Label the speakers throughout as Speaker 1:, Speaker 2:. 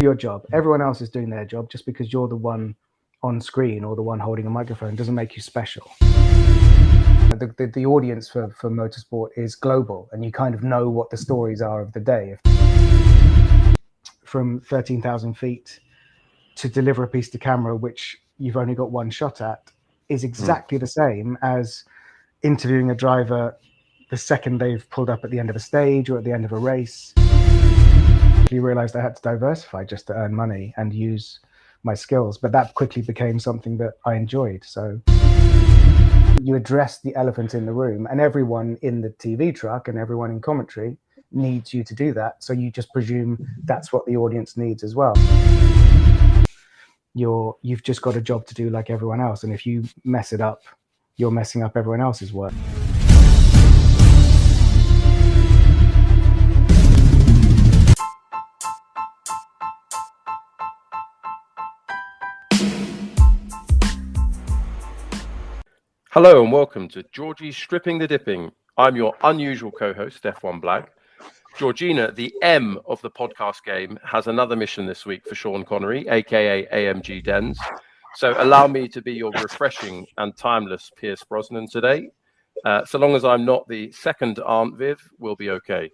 Speaker 1: your job. Everyone else is doing their job. Just because you're the one on screen or the one holding a microphone doesn't make you special. The audience for motorsport is global, and you kind of know what the stories are of the day. From 13,000 feet to deliver a piece to camera, which you've only got one shot at, is exactly the same as interviewing a driver the second they've pulled up at the end of a stage or at the end of a race. You realized I had to diversify just to earn money and use my skills, but that quickly became something that I enjoyed. So you address the elephant in the room, and everyone in the TV truck and everyone in commentary needs you to do that. So you just presume that's what the audience needs as well. You've just got a job to do like everyone else, and if you mess it up, you're messing up everyone else's work.
Speaker 2: Hello and welcome to Jorgy Stripping the Dipping. I'm your unusual co-host, F1blag. Georgina, the M of the podcast game, has another mission this week for Sean Connery, aka AMG Dens. So allow me to be your refreshing and timeless Pierce Brosnan today. So long as I'm not the second Aunt Viv, we'll be okay.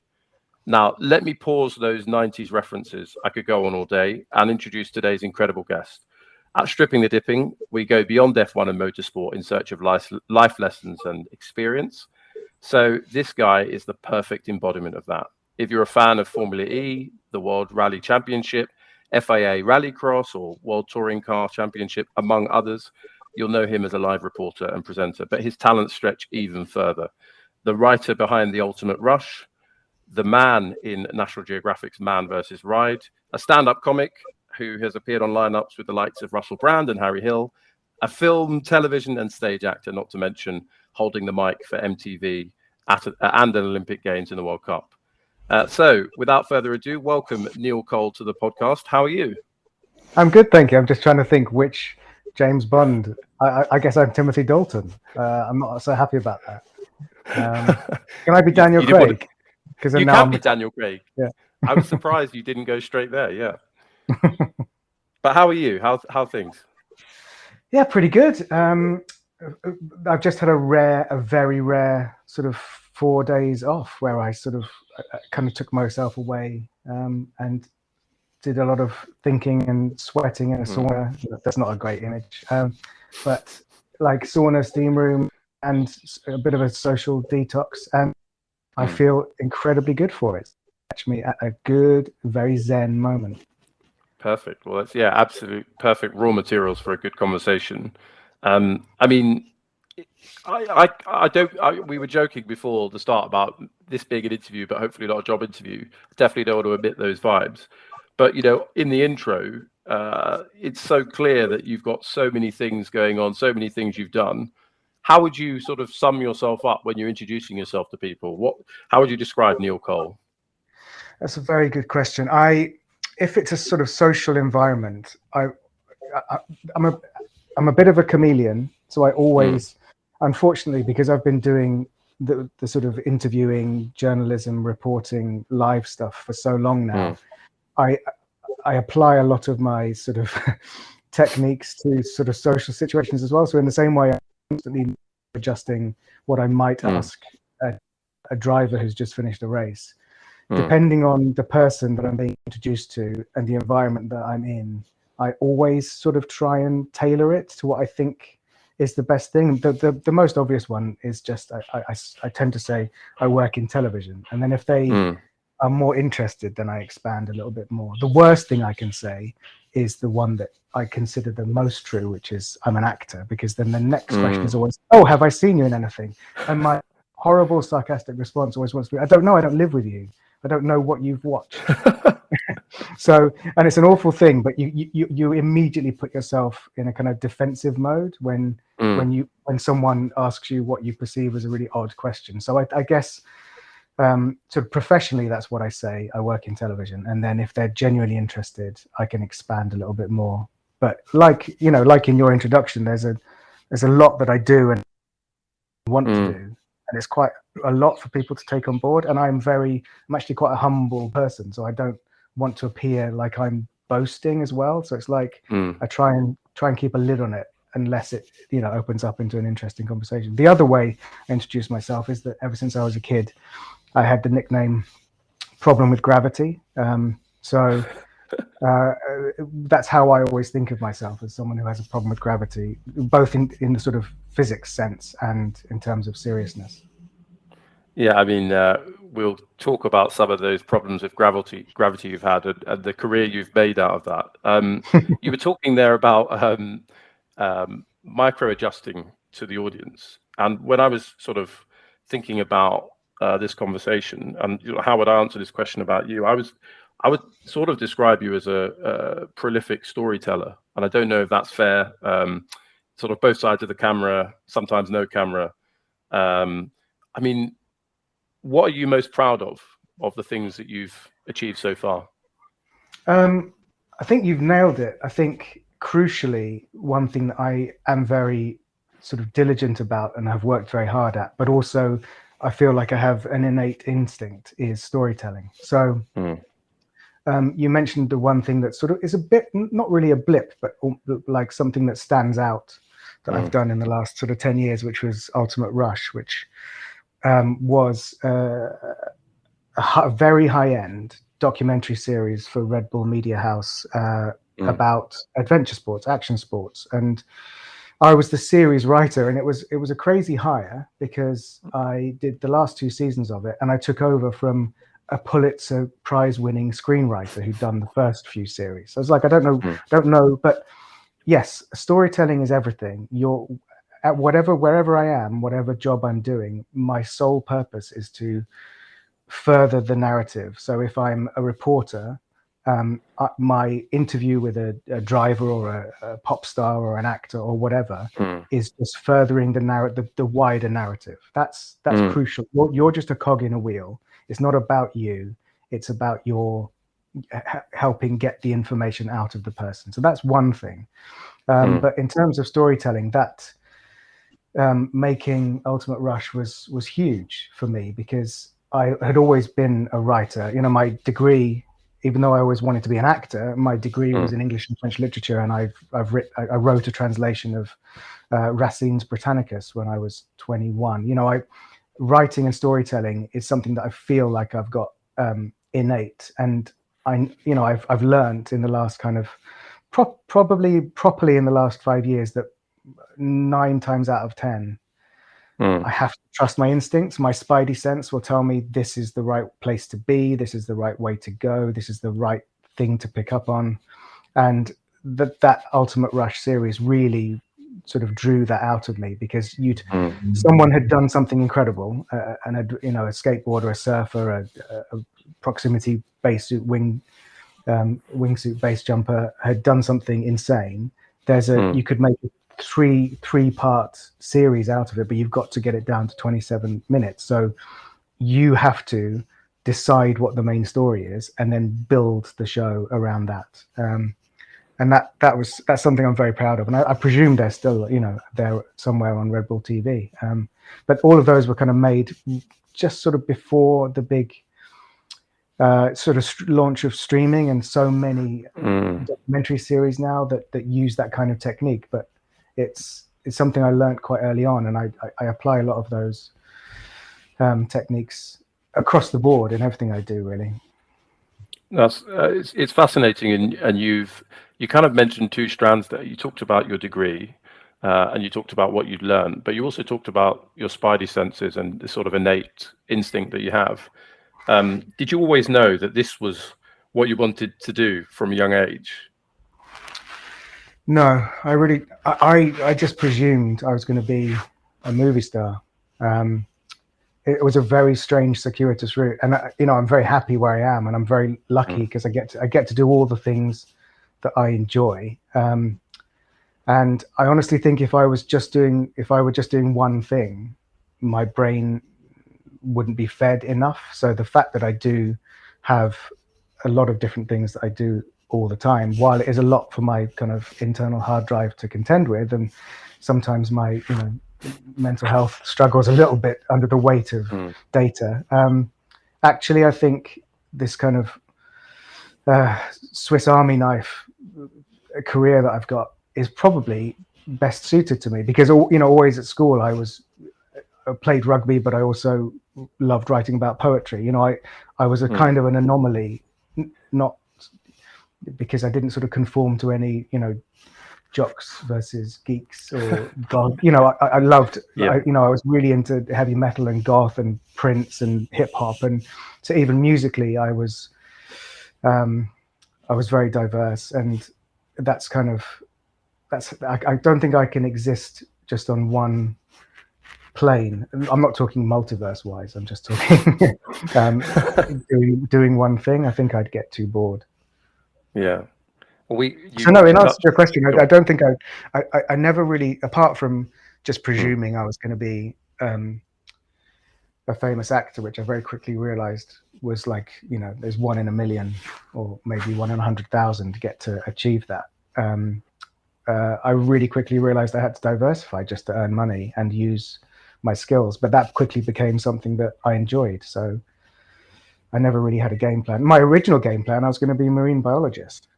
Speaker 2: Now, let me pause those 90s references. I could go on all day and introduce today's incredible guest. At Stripping the Dipping, we go beyond F1 and motorsport in search of life lessons and experience. So this guy is the perfect embodiment of that. If you're a fan of Formula E, the World Rally Championship, FIA Rallycross, or World Touring Car Championship, among others, you'll know him as a live reporter and presenter, but his talents stretch even further. The writer behind The Ultimate Rush, the man in National Geographic's Man vs. Ride, a stand-up comic who has appeared on lineups with the likes of Russell Brand and Harry Hill, a film, television and stage actor, not to mention holding the mic for MTV and an Olympic Games in the World Cup. So without further ado, welcome Neil Cole to the podcast. How are you?
Speaker 1: I'm good, thank you. I'm just trying to think which James Bond. I guess I'm Timothy Dalton. I'm not so happy about that. Can I be Daniel Craig?
Speaker 2: Because you can be Daniel Craig. Yeah. I was surprised you didn't go straight there. Yeah. But how are you? How things?
Speaker 1: Yeah, pretty good. I've just had a very rare sort of 4 days off where I sort of kind of took myself away and did a lot of thinking and sweating in a sauna. That's not a great image, but like sauna, steam room, and a bit of a social detox, and I feel incredibly good for it. Catch me at a good, very zen moment.
Speaker 2: Perfect. Well, that's absolute perfect raw materials for a good conversation. I mean, we were joking before the start about this being an interview, but hopefully not a job interview. Definitely don't want to emit those vibes. But in the intro, it's so clear that you've got so many things going on, so many things you've done. How would you sort of sum yourself up when you're introducing yourself to people? How would you describe Neil Cole?
Speaker 1: That's a very good question. If it's a sort of social environment, I'm a bit of a chameleon, so I always, unfortunately, because I've been doing the sort of interviewing, journalism, reporting, live stuff for so long now, I apply a lot of my sort of techniques to sort of social situations as well. So in the same way, I'm constantly adjusting what I might ask a driver who's just finished a race. Depending on the person that I'm being introduced to and the environment that I'm in, I always sort of try and tailor it to what I think is the best thing. The most obvious one is just I tend to say I work in television, and then if they are more interested, then I expand a little bit more. The worst thing I can say is the one that I consider the most true, which is I'm an actor, because then the next question is always, oh, have I seen you in anything? And my horrible sarcastic response always wants to be, I don't know, I don't live with you. I don't know what you've watched. So, and it's an awful thing, but you immediately put yourself in a kind of defensive mode when someone asks you what you perceive as a really odd question. So I guess sort of professionally, that's what I say. I work in television, and then if they're genuinely interested, I can expand a little bit more. But like in your introduction, there's a lot that I do and want to do. And it's quite a lot for people to take on board. And I'm actually quite a humble person. So I don't want to appear like I'm boasting as well. So it's like I try and keep a lid on it unless it, opens up into an interesting conversation. The other way I introduce myself is that ever since I was a kid, I had the nickname Problem with Gravity. So that's how I always think of myself, as someone who has a problem with gravity, both in the sort of physics sense and in terms of seriousness.
Speaker 2: Yeah, I mean, we'll talk about some of those problems with gravity you've had and the career you've made out of that. You were talking there about micro adjusting to the audience, and when I was sort of thinking about this conversation and how would I answer this question about you, I would sort of describe you as a prolific storyteller, and I don't know if that's fair. Sort of both sides of the camera, sometimes no camera. I mean, what are you most proud of the things that you've achieved so far?
Speaker 1: I think you've nailed it. I think crucially, one thing that I am very sort of diligent about and have worked very hard at, but also I feel like I have an innate instinct, is storytelling. So you mentioned the one thing that sort of is a bit, not really a blip, but like something that stands out that I've done in the last sort of 10 years, which was Ultimate Rush, which was a very high-end documentary series for Red Bull Media House about adventure sports, action sports. And I was the series writer, and it was a crazy hire because I did the last 2 seasons of it, and I took over from a Pulitzer Prize-winning screenwriter who'd done the first few series. So I was like, I don't know, but yes, storytelling is everything. You're at wherever I am, whatever job I'm doing, my sole purpose is to further the narrative. So if I'm a reporter, my interview with a driver or a pop star or an actor or whatever is just furthering the wider narrative. That's crucial. You're just a cog in a wheel. It's not about you. It's about your helping get the information out of the person. So that's one thing. But in terms of storytelling, that making Ultimate Rush was huge for me because I had always been a writer. My degree, even though I always wanted to be an actor, my degree was in English and French literature, and I wrote a translation of Racine's Britannicus when I was 21. Writing and storytelling is something that I feel like I've got innate, and I've learned in the last kind of probably properly in the last 5 years that 9 times out of 10 I have to trust my instincts. My spidey sense will tell me this is the right place to be, this is the right way to go, this is the right thing to pick up on. And that Ultimate Rush series really sort of drew that out of me, because someone had done something incredible, and a skateboarder, a surfer, a proximity base suit wingsuit base jumper had done something insane. You could make a three-part series out of it, but you've got to get it down to 27 minutes. So you have to decide what the main story is and then build the show around that. And that's something I'm very proud of. And I presume they're still, they're somewhere on Red Bull TV. But all of those were kind of made just sort of before the big sort of launch of streaming, and so many documentary series now that use that kind of technique. But it's something I learned quite early on, and I apply a lot of those techniques across the board in everything I do, really.
Speaker 2: That's it's fascinating, and you kind of mentioned 2 strands there. You talked about your degree, and you talked about what you'd learned, but you also talked about your spidey senses and the sort of innate instinct that you have. Did you always know that this was what you wanted to do from a young age?
Speaker 1: No, I just presumed I was going to be a movie star. It was a very strange, circuitous route, and I'm very happy where I am, and I'm very lucky because I get to do all the things that I enjoy. And I honestly think if I were just doing one thing, my brain wouldn't be fed enough. So the fact that I do have a lot of different things that I do all the time, while it is a lot for my kind of internal hard drive to contend with, and sometimes my mental health struggles a little bit under the weight of data. Actually, I think this kind of Swiss Army knife career that I've got is probably best suited to me, because always at school I played rugby, but I also loved writing about poetry. I was a kind of an anomaly, not because I didn't sort of conform to any jocks versus geeks or God. I loved, I was really into heavy metal and goth and Prince and hip hop, and so even musically I was very diverse, and that's I don't think I can exist just on one plane. I'm not talking multiverse wise, I'm just talking doing one thing. I think I'd get too bored.
Speaker 2: Yeah.
Speaker 1: In answer to your question, I don't think I never really, apart from just presuming I was going to be a famous actor, which I very quickly realized was there's 1 in a million or maybe 1 in 100,000 to get to achieve that. I really quickly realized I had to diversify just to earn money and use my skills, but that quickly became something that I enjoyed. So I never really had a game plan. My original game plan, I was going to be a marine biologist.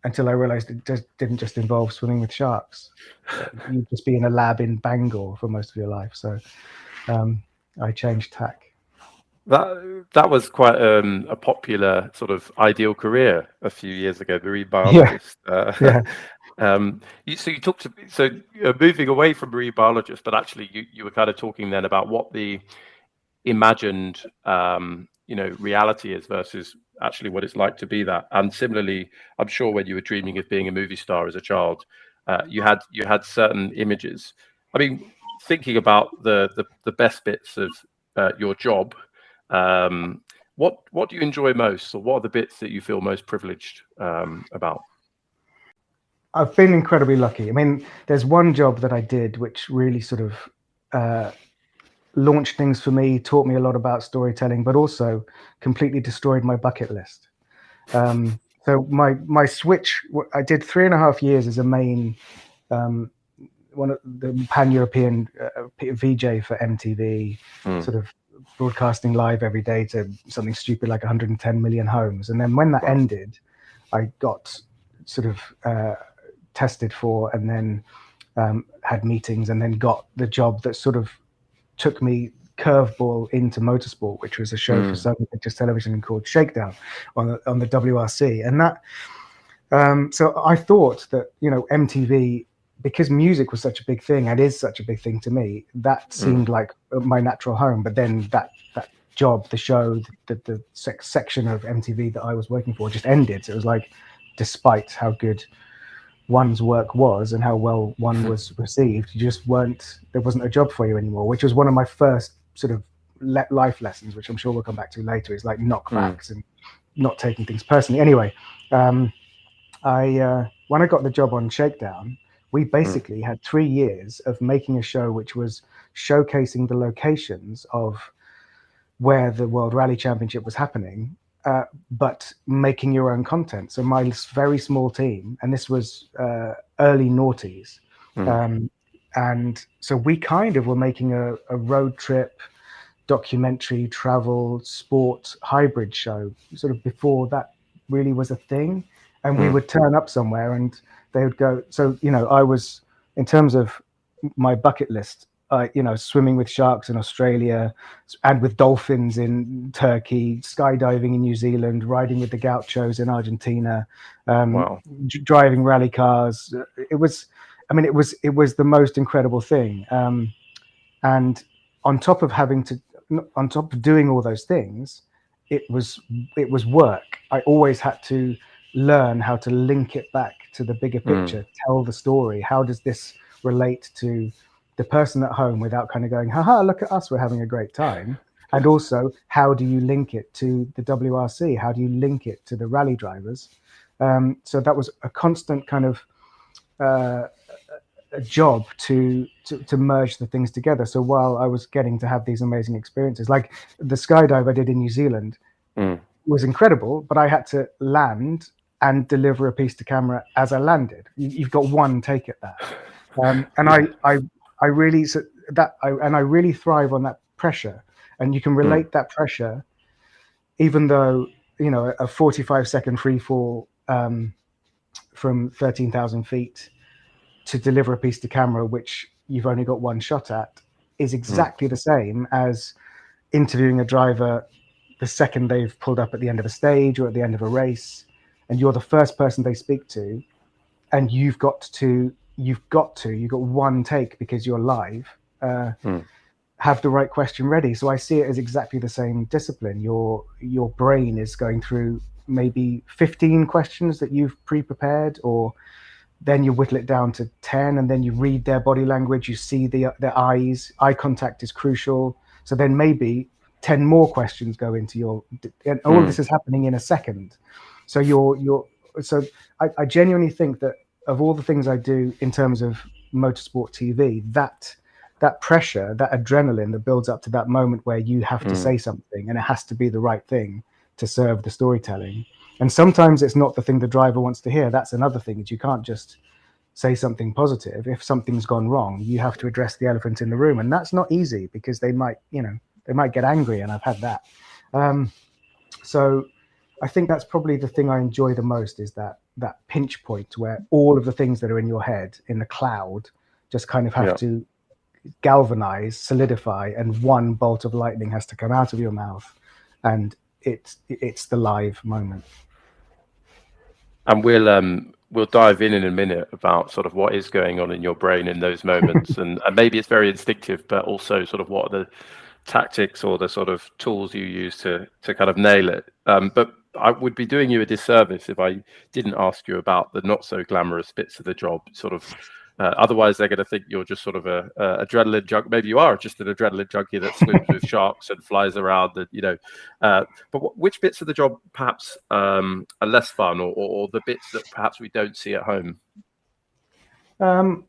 Speaker 1: Until I realized it didn't just involve swimming with sharks. You'd just be in a lab in Bangor for most of your life. So I changed tack.
Speaker 2: That was quite a popular sort of ideal career a few years ago, marine biologist.
Speaker 1: Yeah.
Speaker 2: You talked moving away from marine biologist, but actually you were kind of talking then about what the imagined reality is versus actually what it's like to be that. And similarly, I'm sure when you were dreaming of being a movie star as a child, you had certain images. I mean, thinking about the best bits of your job, what do you enjoy most, or what are the bits that you feel most privileged about?
Speaker 1: I've been incredibly lucky. I mean, there's one job that I did which really sort of launched things for me, taught me a lot about storytelling, but also completely destroyed my bucket list. So my switch, I did 3.5 years as a main, one of the pan-European VJ for MTV, sort of broadcasting live every day to something stupid like 110 million homes. And then when that ended, I got sort of tested for, and then had meetings, and then got the job that sort of took me curveball into motorsport, which was a show for Sony Pictures Television called Shakedown on the WRC. And that so I thought that MTV, because music was such a big thing and is such a big thing to me, that seemed like my natural home. But then that job, the show, the section of MTV that I was working for just ended. So it was like, despite how good one's work was and how well one was received, there wasn't a job for you anymore, which was one of my first sort of life lessons, which I'm sure we'll come back to later, is like knockbacks and not taking things personally. Anyway, when I got the job on Shakedown, we basically had 3 years of making a show which was showcasing the locations of where the World Rally Championship was happening, but making your own content. So my very small team, and this was early noughties, and so we kind of were making a road trip, documentary, travel, sport, hybrid show, sort of before that really was a thing. And we would turn up somewhere and they would go, so, I was, in terms of my bucket list, swimming with sharks in Australia and with dolphins in Turkey, skydiving in New Zealand, riding with the gauchos in Argentina, driving rally cars. It was the most incredible thing. And on top of doing all those things, it was work. I always had to learn how to link it back to the bigger picture, tell the story. How does this relate to the person at home without kind of going, haha, look at us, we're having a great time. And also, how do you link it to the WRC? How do you link it to the rally drivers? So that was a constant kind of a job to merge the things together. So while I was getting to have these amazing experiences, like the skydive I did in New Zealand was incredible, but I had to land and deliver a piece to camera as I landed. You've got one take at that. And I really thrive on that pressure, and you can relate that pressure even though, you know, a 45-second free fall from 13,000 feet to deliver a piece to camera, which you've only got one shot at, is exactly the same as interviewing a driver the second they've pulled up at the end of a stage or at the end of a race, and you're the first person they speak to, and you've got one take because you're live. Have the right question ready. So I see it as exactly the same discipline. Your brain is going through maybe 15 questions that you've pre-prepared, or then you whittle it down to 10, and then you read their body language, you see their eyes. Eye contact is crucial. So then maybe 10 more questions go into your, and all of this is happening in a second. So I genuinely think that of all the things I do in terms of motorsport TV, that pressure, that adrenaline that builds up to that moment where you have to say something, and it has to be the right thing to serve the storytelling. And sometimes it's not the thing the driver wants to hear. That's another thing, is you can't just say something positive. If something's gone wrong, you have to address the elephant in the room. And that's not easy, because they might get angry, and I've had that. So I think that's probably the thing I enjoy the most, is that pinch point where all of the things that are in your head in the cloud just kind of have to galvanize, solidify, and one bolt of lightning has to come out of your mouth, and it's the live moment.
Speaker 2: And we'll dive in a minute about sort of what is going on in your brain in those moments, and maybe it's very instinctive, but also sort of what are the tactics or the sort of tools you use to kind of nail it. But I would be doing you a disservice if I didn't ask you about the not so glamorous bits of the job. Sort of, otherwise they're going to think you're just sort of a adrenaline junkie. Maybe you are just an adrenaline junkie that swims with sharks and flies around, and But which bits of the job perhaps are less fun, or the bits that perhaps we don't see at home?
Speaker 1: I'm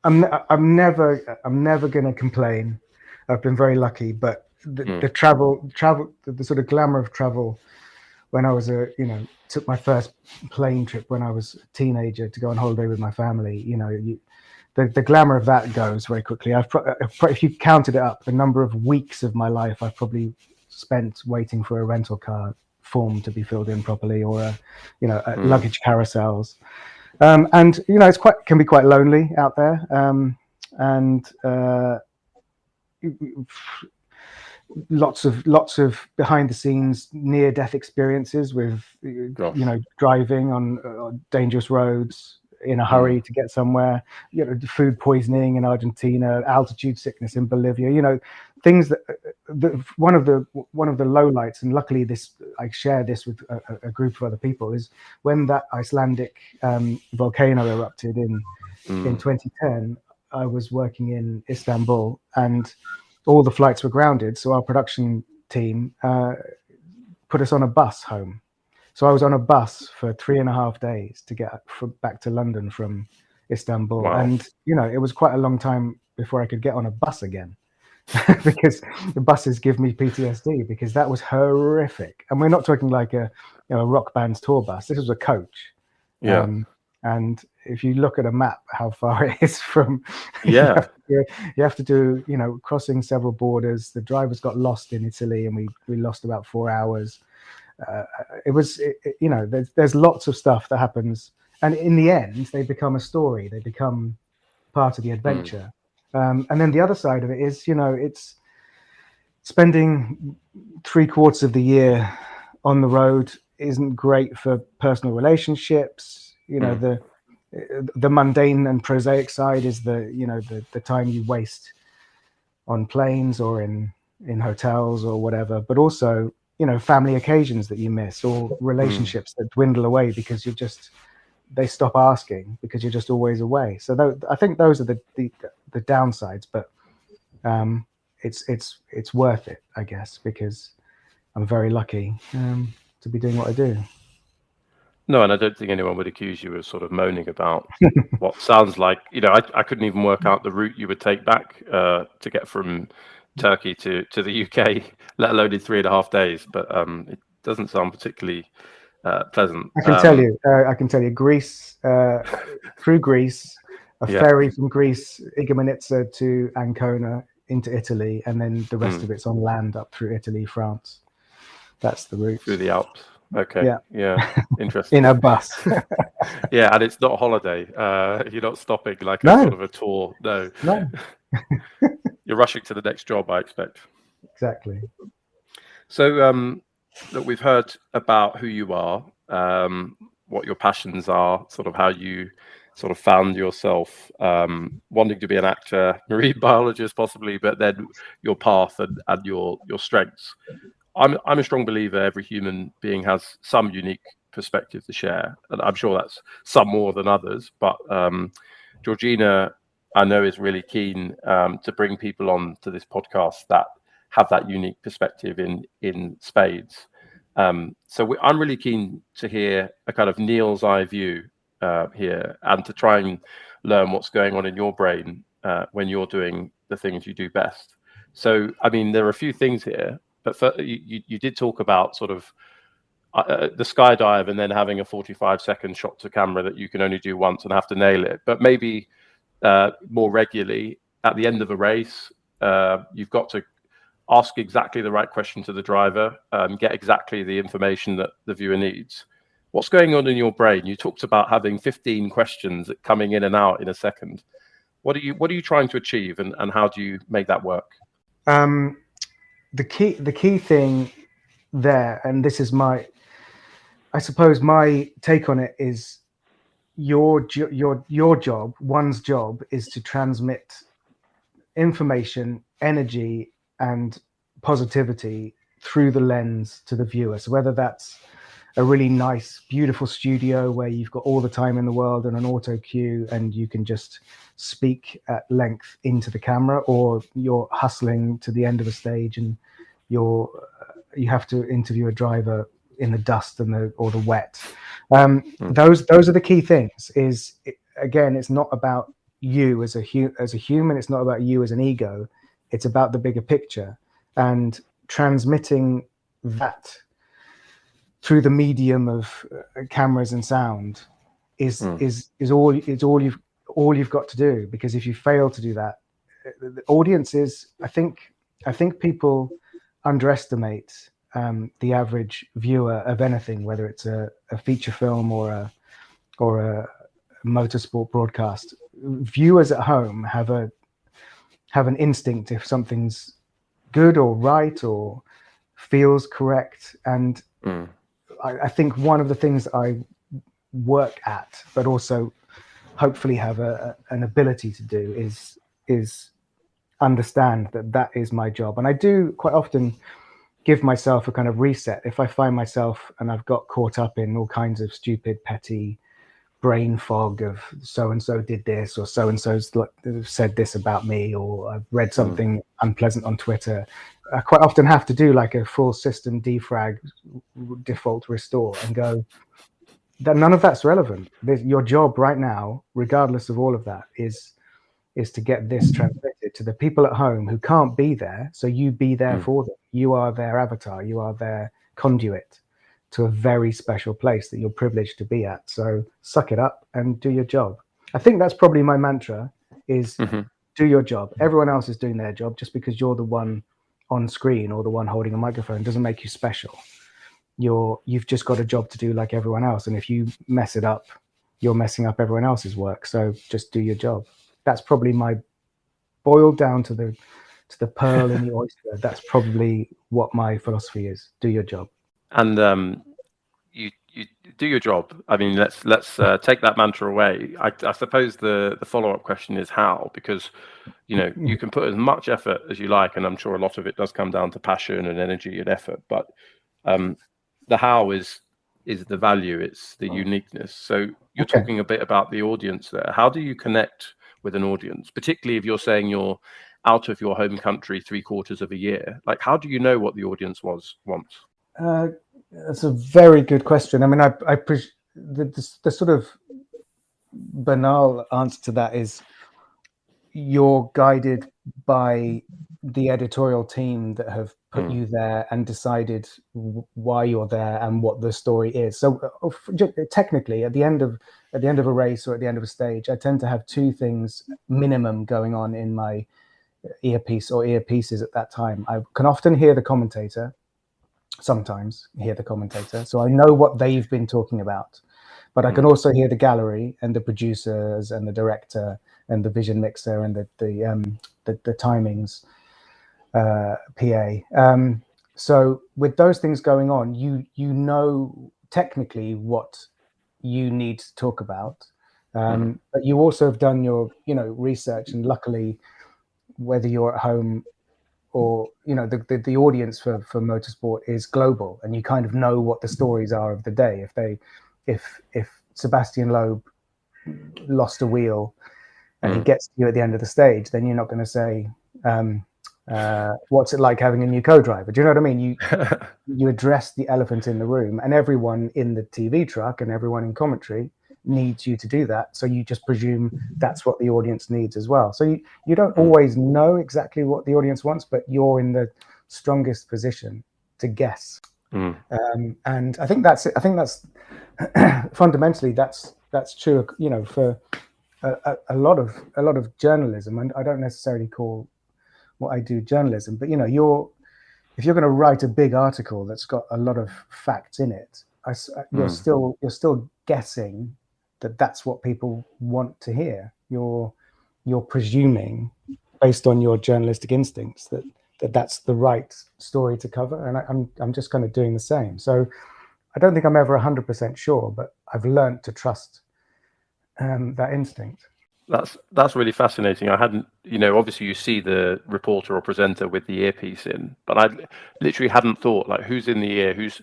Speaker 1: never going to complain. I've been very lucky, but the travel, the sort of glamour of travel. When I was took my first plane trip when I was a teenager to go on holiday with my family. The glamour of that goes very quickly. If you counted it up, the number of weeks of my life I've probably spent waiting for a rental car form to be filled in properly, or luggage carousels. And it's can be quite lonely out there. Lots of behind the scenes near death experiences with driving on dangerous roads in a hurry to get somewhere, food poisoning in Argentina, altitude sickness in Bolivia, things that one of the lowlights, and luckily I share this with a group of other people, is when that Icelandic volcano erupted in 2010. I was working in Istanbul, and all the flights were grounded. So our production team put us on a bus home. So I was on a bus for 3.5 days to get back to London from Istanbul. Wow. And, it was quite a long time before I could get on a bus again because the buses give me PTSD, because that was horrific. And we're not talking like a rock band's tour bus. This was a coach.
Speaker 2: Yeah.
Speaker 1: And if you look at a map, how far it is from, you have to do, crossing several borders. The drivers got lost in Italy, and we lost about 4 hours. There's lots of stuff that happens, and in the end, they become a story. They become part of the adventure. And then the other side of it is, it's spending 3/4 of the year on the road isn't great for personal relationships. The mundane and prosaic side is the time you waste on planes or in hotels or whatever, but also family occasions that you miss, or relationships that dwindle away because they stop asking because you're just always away. So I think those are the downsides, but it's worth it, I guess, because I'm very lucky to be doing what I do.
Speaker 2: No, and I don't think anyone would accuse you of sort of moaning about what sounds like, I couldn't even work out the route you would take back to get from Turkey to the UK, let alone in 3.5 days. But it doesn't sound particularly pleasant.
Speaker 1: I can tell you, Greece, through Greece, a ferry from Greece, Igoumenitsa to Ancona into Italy, and then the rest of it's on land up through Italy, France. That's the route.
Speaker 2: Through the Alps. Okay. Yeah. Interesting.
Speaker 1: In a bus.
Speaker 2: Yeah, and it's not a holiday. You're not stopping like
Speaker 1: No.
Speaker 2: a sort of a tour. No. You're rushing to the next job, I expect.
Speaker 1: Exactly.
Speaker 2: So, look, we've heard about who you are, what your passions are, sort of how you sort of found yourself wanting to be an actor, marine biologist possibly, but then your path and your strengths. I'm a strong believer every human being has some unique perspective to share, and I'm sure that's some more than others. But Georgina, I know, is really keen to bring people on to this podcast that have that unique perspective in spades. So I'm really keen to hear a kind of Neil's eye view here, and to try and learn what's going on in your brain when you're doing the things you do best. So, I mean, there are a few things here. But you did talk about sort of the skydive and then having a 45-second shot to camera that you can only do once and have to nail it. But maybe more regularly at the end of a race, you've got to ask exactly the right question to the driver, get exactly the information that the viewer needs. What's going on in your brain? You talked about having 15 questions coming in and out in a second. What are you trying to achieve, and how do you make that work?
Speaker 1: The key thing there, and this is I suppose my take on it, is your job, one's job, is to transmit information, energy, and positivity through the lens to the viewer. So whether that's a really nice, beautiful studio where you've got all the time in the world and an auto cue and you can just speak at length into the camera, or you're hustling to the end of a stage and you have to interview a driver in the dust or the wet. Those are the key things. Again, it's not about you as a human. It's not about you as an ego. It's about the bigger picture, and transmitting that through the medium of cameras and sound is all you've got to do. Because if you fail to do that, the audience is, I think people underestimate the average viewer of anything, whether it's a feature film or a motorsport broadcast. Viewers at home have an instinct if something's good or right or feels correct, and I think one of the things I work at, but also hopefully have an ability to do, is understand that is my job. And I do quite often give myself a kind of reset if I find myself and I've got caught up in all kinds of stupid, petty brain fog of so-and-so did this, or so-and-so's said this about me, or I've read something unpleasant on Twitter. I quite often have to do like a full system defrag, default restore, and go, that none of that's relevant. Your job right now, regardless of all of that, is to get this transmitted to the people at home who can't be there. So you be there for them. You are their avatar. You are their conduit to a very special place that you're privileged to be at. So suck it up and do your job. I think that's probably my mantra, is do your job. Everyone else is doing their job. Just because you're the one on screen or the one holding a microphone doesn't make you special. You've just got a job to do like everyone else. And if you mess it up, you're messing up everyone else's work. So just do your job. That's probably my boiled down to the pearl in the oyster. That's probably what my philosophy is. Do your job.
Speaker 2: And you do your job. I mean, let's take that mantra away. I suppose the follow-up question is how, because you can put as much effort as you like, and I'm sure a lot of it does come down to passion and energy and effort. But the how is the value. It's the uniqueness. So you're talking a bit about the audience there. How do you connect with an audience, particularly if you're saying you're out of your home country 3/4 of a year? Like, how do you know what the audience wants?
Speaker 1: That's a very good question. I mean, the sort of banal answer to that is you're guided by the editorial team that have put you there and decided why you're there and what the story is. So technically, at the end of a race or at the end of a stage, I tend to have two things minimum going on in my earpiece or earpieces at that time. I can often hear the commentator, sometimes hear the commentator, so I know what they've been talking about. But I can also hear the gallery and the producers and the director and the vision mixer and the timings PA. So with those things going on, you know technically what you need to talk about, but you also have done your research, and luckily, whether you're at home or the audience for motorsport is global, and you kind of know what the stories are of the day. If Sebastian Loeb lost a wheel and he gets to you at the end of the stage, then you're not going to say, what's it like having a new co-driver? Do you know what I mean? You address the elephant in the room, and everyone in the TV truck and everyone in commentary needs you to do that. So you just presume that's what the audience needs as well. So you don't always know exactly what the audience wants, but you're in the strongest position to guess. And I think that's it. I think that's fundamentally that's true, for a lot of journalism. And I don't necessarily call what I do journalism, but if you're going to write a big article that's got a lot of facts in it, you're still guessing that that's what people want to hear. You're presuming, based on your journalistic instincts, that that's the right story to cover, and I'm just kind of doing the same. So I don't think I'm ever 100% sure, but I've learned to trust that instinct.
Speaker 2: That's really fascinating. I hadn't, obviously you see the reporter or presenter with the earpiece in, but I literally hadn't thought, like, who's in the ear, who's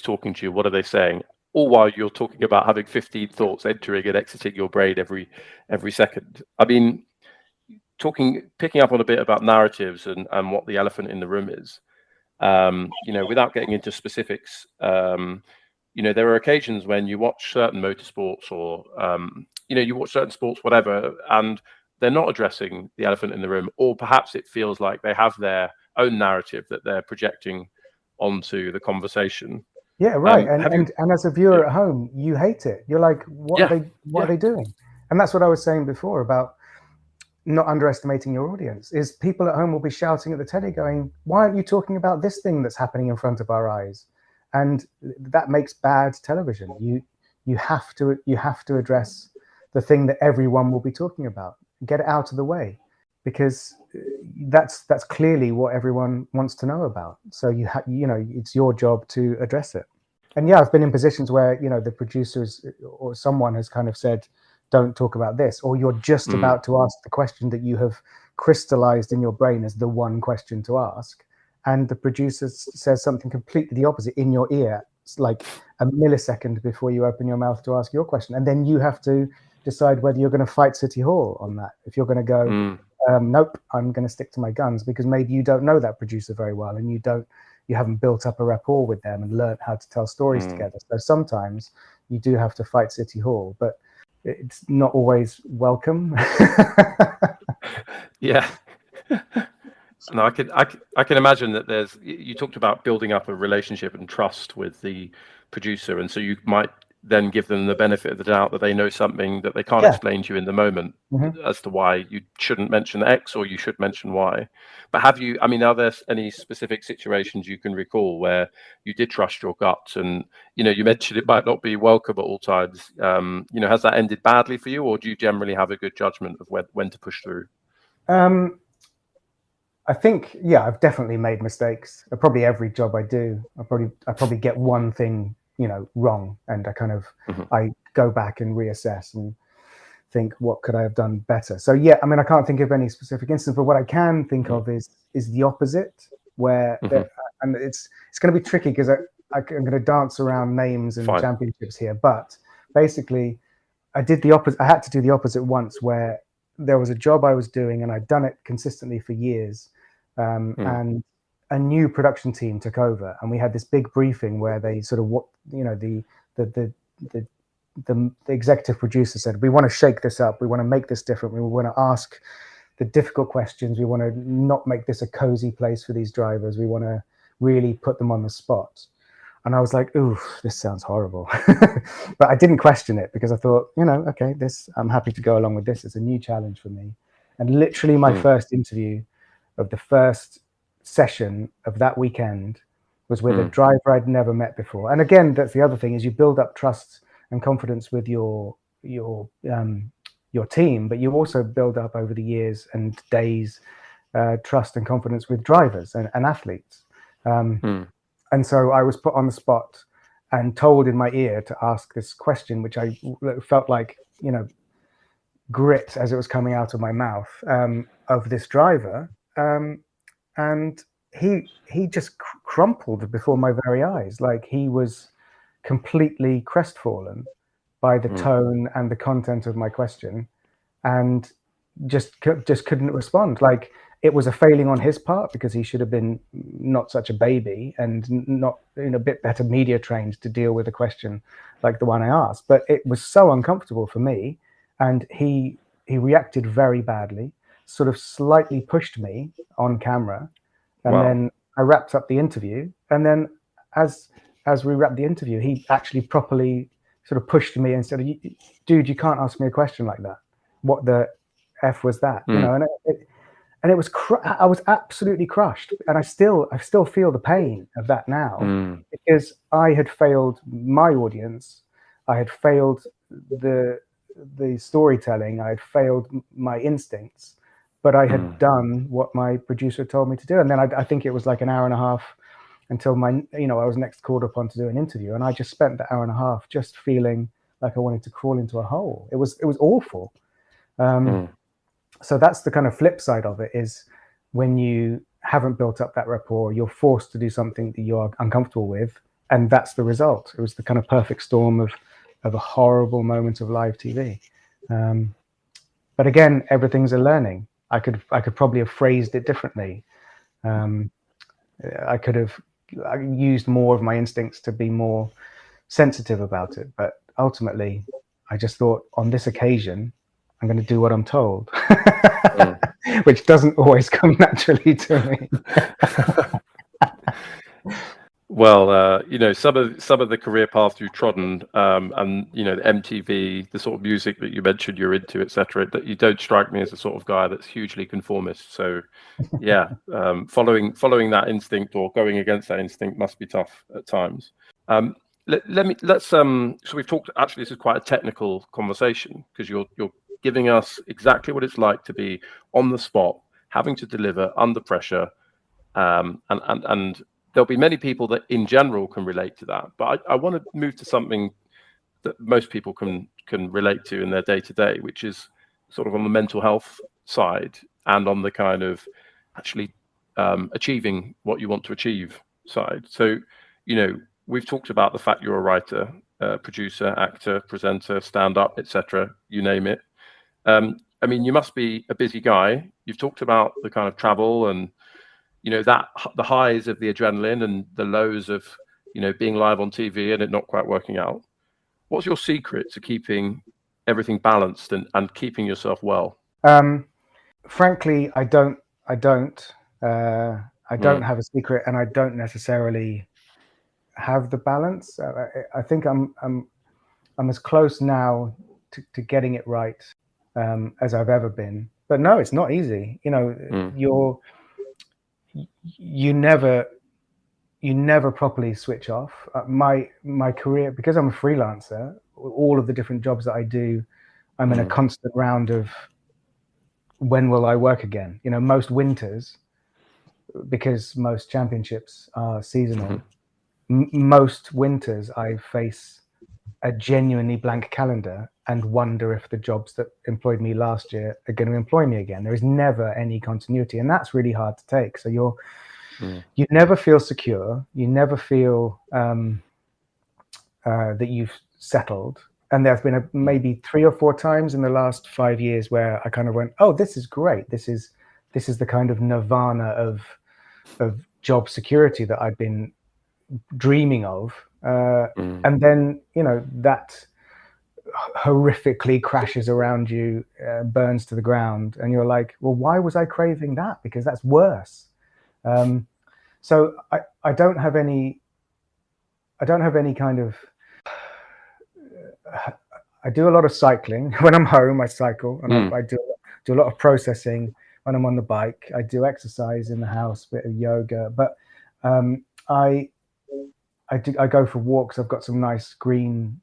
Speaker 2: talking to you, what are they saying? All while you're talking about having 15 thoughts entering and exiting your brain every second. I mean, picking up on a bit about narratives and what the elephant in the room is, without getting into specifics, there are occasions when you watch certain motorsports or, you watch certain sports, whatever, and they're not addressing the elephant in the room, or perhaps it feels like they have their own narrative that they're projecting onto the conversation.
Speaker 1: Yeah, right. And as a viewer at home, you hate it. You're like, what are they doing? And that's what I was saying before about not underestimating your audience. Is people at home will be shouting at the telly going, why aren't you talking about this thing that's happening in front of our eyes? And that makes bad television. You have to address the thing that everyone will be talking about. Get it out of the way, because that's clearly what everyone wants to know about. So it's your job to address it. And I've been in positions where the producers or someone has kind of said, don't talk about this, or you're just about to ask the question that you have crystallized in your brain as the one question to ask, and the producer says something completely the opposite in your ear. It's like a millisecond before you open your mouth to ask your question, and then you have to decide whether you're going to fight City Hall on that. If you're going to go, nope, I'm going to stick to my guns, because maybe you don't know that producer very well, and you haven't built up a rapport with them and learned how to tell stories together. So sometimes you do have to fight City Hall, but it's not always welcome.
Speaker 2: Yeah. No, I can imagine that you talked about building up a relationship and trust with the producer, and so you might then give them the benefit of the doubt that they know something that they can't explain to you in the moment as to why you shouldn't mention X or you should mention Y. But are there any specific situations you can recall where you did trust your gut, and you mentioned it might not be welcome at all times? Has that ended badly for you, or do you generally have a good judgment of when to push through?
Speaker 1: I think, I've definitely made mistakes. Probably every job I do, I probably get one thing, wrong, and I kind of I go back and reassess and think, what could I have done better? So I can't think of any specific instance, but what I can think of is the opposite, where and it's going to be tricky because I'm going to dance around names and championships here, but basically I did the opposite. I had to do the opposite once, where there was a job I was doing and I'd done it consistently for years. And a new production team took over, and we had this big briefing where they sort of, the executive producer said, we want to shake this up. We want to make this different. We want to ask the difficult questions. We want to not make this a cozy place for these drivers. We want to really put them on the spot. And I was like, ooh, this sounds horrible. But I didn't question it, because I thought, okay, I'm happy to go along with this. It's a new challenge for me. And literally my first interview of the first session of that weekend was with a driver I'd never met before. And again, that's the other thing, is you build up trust and confidence with your team, but you also build up over the years and days trust and confidence with drivers and athletes. And so I was put on the spot and told in my ear to ask this question, which I felt like, you know, grit as it was coming out of my mouth, of this driver. And he just crumpled before my very eyes. Like, he was completely crestfallen by the tone and the content of my question, and just couldn't respond. Like, it was a failing on his part, because he should have been not such a baby and not, you know, a bit better media trained to deal with a question like the one I asked. But it was so uncomfortable for me, and he reacted very badly, sort of slightly pushed me on camera, and then I wrapped up the interview. And then as we wrapped the interview, he actually properly sort of pushed me and said, "Dude, you can't ask me a question like that. What the F was that?" You know, and it was I was absolutely crushed, and I still feel the pain of that now, because I had failed my audience, I had failed the storytelling, I had failed my instincts, but I had done what my producer told me to do. And then I think it was like an hour and a half until I was next called upon to do an interview, and I just spent the hour and a half just feeling like I wanted to crawl into a hole. It was awful. So that's the kind of flip side of it, is when you haven't built up that rapport, you're forced to do something that you're uncomfortable with, and that's the result. It was the kind of perfect storm of a horrible moment of live TV. But again, everything's a learning. I could probably have phrased it differently. I could have used more of my instincts to be more sensitive about it. But ultimately, I just thought, on this occasion, I'm going to do what I'm told, which doesn't always come naturally to me.
Speaker 2: Well, some of the career path you've trodden, and the MTV, the sort of music that you mentioned you're into, etc., that you don't strike me as the sort of guy that's hugely conformist. So, yeah, following that instinct or going against that instinct must be tough at times. So we've talked. Actually, this is quite a technical conversation, because you're giving us exactly what it's like to be on the spot, having to deliver under pressure, and there'll be many people that in general can relate to that. But I want to move to something that most people can relate to in their day-to-day, which is sort of on the mental health side and on the kind of actually achieving what you want to achieve side. So, we've talked about the fact you're a writer, producer, actor, presenter, stand-up, etc., you name it. I mean, you must be a busy guy. You've talked about the kind of travel and, that the highs of the adrenaline and the lows of, being live on TV and it not quite working out. What's your secret to keeping everything balanced and keeping yourself well?
Speaker 1: Frankly, I don't have a secret, and I don't necessarily have the balance. I think I'm as close now to getting it right as I've ever been. But no, it's not easy. You never properly switch off. My career, because I'm a freelancer, all of the different jobs that I do, I'm in a constant round of, when will I work again? Most winters, because most championships are seasonal, most winters I face a genuinely blank calendar and wonder if the jobs that employed me last year are going to employ me again. There is never any continuity, and that's really hard to take. So you never feel secure. You never feel that you've settled. And there have been maybe 3 or 4 times in the last 5 years where I kind of went, "Oh, this is great. This is the kind of nirvana of job security that I've been dreaming of." And then, that horrifically crashes around you, burns to the ground, and you're like, well, why was I craving that? Because that's worse. So I don't have any kind of, I do a lot of cycling. When I'm home, I cycle, and I do a lot of processing when I'm on the bike. I do exercise in the house, a bit of yoga, but I go for walks. I've got some nice green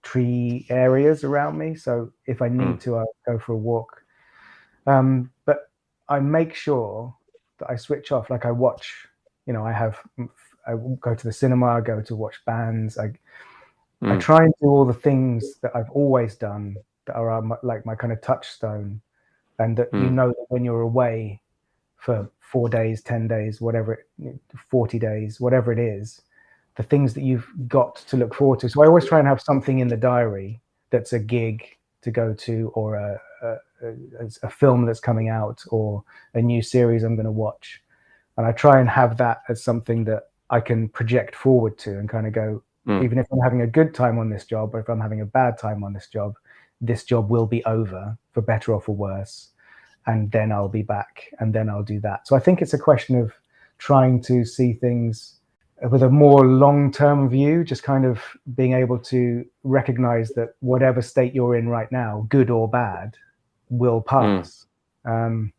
Speaker 1: tree areas around me, so if I need to, I'll go for a walk. But I make sure that I switch off. Like I watch, I go to the cinema, I go to watch bands. I try and do all the things that I've always done that are like my kind of touchstone, and that that when you're away for 4 days, 10 days, 40 days, whatever it is, the things that you've got to look forward to. So I always try and have something in the diary that's a gig to go to, or a film that's coming out, or a new series I'm going to watch. And I try and have that as something that I can project forward to and kind of go, even if I'm having a good time on this job, or if I'm having a bad time on this job will be over, for better or for worse. And then I'll be back, and then I'll do that. So I think it's a question of trying to see things with a more long-term view, just kind of being able to recognize that whatever state you're in right now, good or bad, will pass. And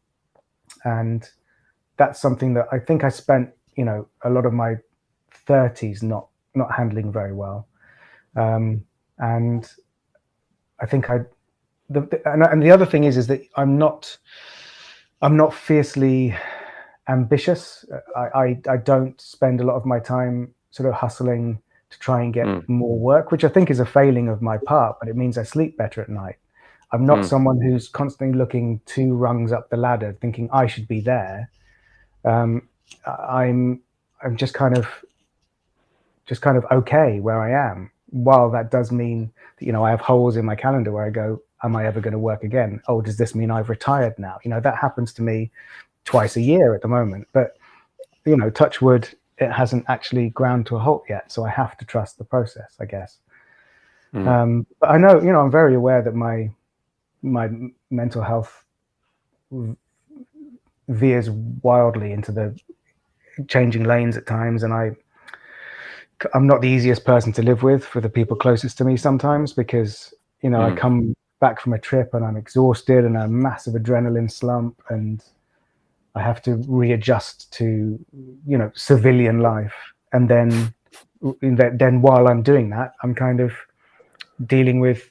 Speaker 1: that's something that I think I spent, a lot of my 30s not handling very well. And I think and the other thing is that I'm not fiercely ambitious. I don't spend a lot of my time sort of hustling to try and get more work, which I think is a failing of my part, but it means I sleep better at night. I'm not someone who's constantly looking 2 rungs up the ladder thinking I should be there. I'm just kind of okay where I am. While that does mean that, I have holes in my calendar where I go, am I ever going to work again? Oh, does this mean I've retired now? That happens to me twice a year at the moment, but touch wood, it hasn't actually ground to a halt yet. So I have to trust the process, I guess. But I know, I'm very aware that my mental health veers wildly into the changing lanes at times, and I'm not the easiest person to live with for the people closest to me sometimes, because I come back from a trip and I'm exhausted and a massive adrenaline slump, and I have to readjust to civilian life, and then while I'm doing that, I'm kind of dealing with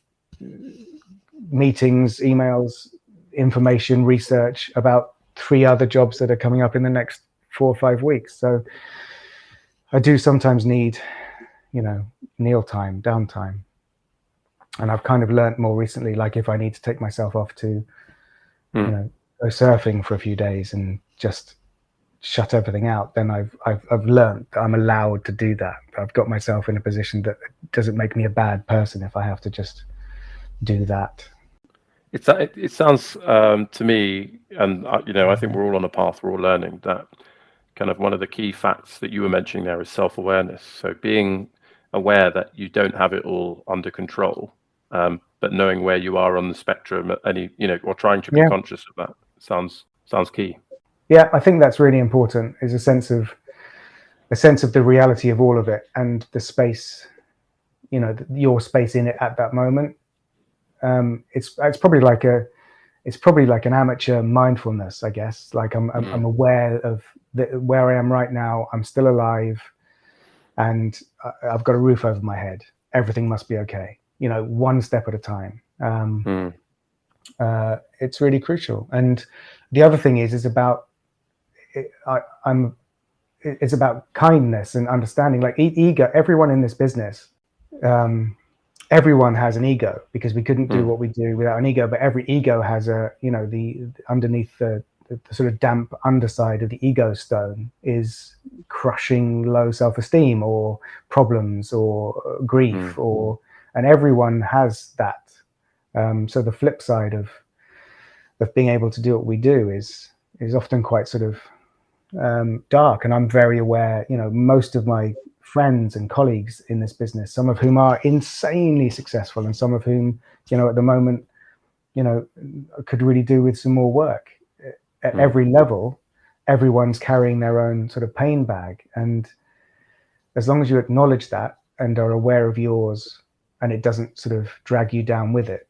Speaker 1: meetings, emails, information, research about 3 other jobs that are coming up in the next 4 or 5 weeks. So I do sometimes need, kneel time, downtime. And I've kind of learned more recently, like if I need to take myself off to, go surfing for a few days and just shut everything out, then I've learned that I'm allowed to do that. I've got myself in a position that doesn't make me a bad person if I have to just do that.
Speaker 2: It sounds to me, and I think we're all on a path, we're all learning, that kind of one of the key facts that you were mentioning there is self-awareness. So being aware that you don't have it all under control, but knowing where you are on the spectrum at any, or trying to be conscious of that sounds key.
Speaker 1: Yeah, I think that's really important, is a sense of the reality of all of it, and the space, your space in it at that moment. It's probably like an amateur mindfulness, I guess. Like I'm aware of where I am right now. I'm still alive, and I've got a roof over my head. Everything must be okay. One step at a time. It's really crucial. And the other thing is about it's about kindness and understanding. Like ego. Everyone in this business. Everyone has an ego, because we couldn't do what we do without an ego. But every ego has the underneath the sort of damp underside of the ego stone is crushing low self-esteem or problems or grief, and everyone has that. So the flip side of being able to do what we do is often quite sort of dark. And I'm very aware, most of my friends and colleagues in this business, some of whom are insanely successful, and some of whom, at the moment, could really do with some more work. At every level, everyone's carrying their own sort of pain bag. And as long as you acknowledge that and are aware of yours, and it doesn't sort of drag you down with it,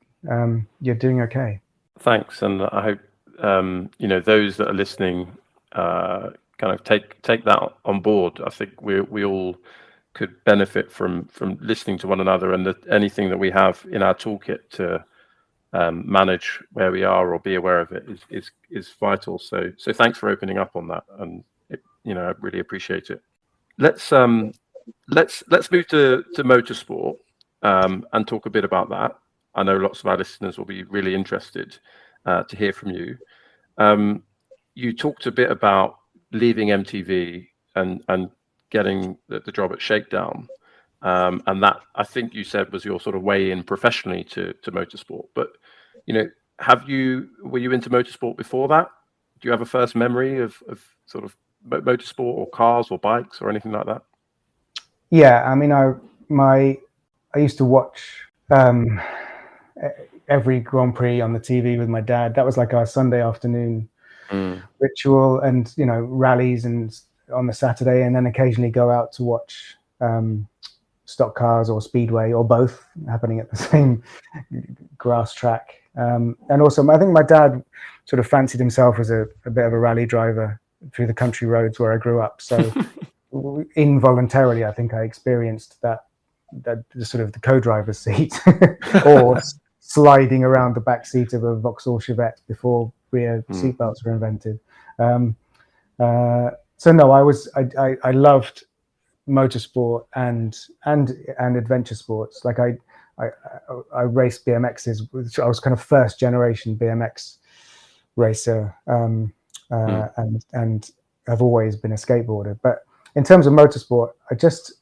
Speaker 1: you're doing okay.
Speaker 2: Thanks. And I hope, those that are listening, kind of take that on board. I think we all could benefit from listening to one another, and anything that we have in our toolkit to manage where we are or be aware of it is vital. So thanks for opening up on that, and I really appreciate it. Let's move to motorsport and talk a bit about that. I know lots of our listeners will be really interested to hear from you. You talked a bit about leaving MTV and getting the job at Shakedown, and that, I think you said, was your sort of way in professionally to motorsport. But were you into motorsport before that? Do you have a first memory of sort of motorsport or cars or bikes or anything like that?
Speaker 1: Yeah, I mean, I used to watch every Grand Prix on the TV with my dad. That was like our Sunday afternoon ritual, and rallies and on the Saturday, and then occasionally go out to watch stock cars or speedway or both happening at the same grass track. And also, I think my dad sort of fancied himself as a bit of a rally driver through the country roads where I grew up. So involuntarily, I think I experienced that sort of the co-driver's seat or sliding around the back seat of a Vauxhall Chevette before rear seatbelts were invented. So no, I loved motorsport and adventure sports. Like I raced BMXs. I was kind of first generation BMX racer, and I've always been a skateboarder. But in terms of motorsport,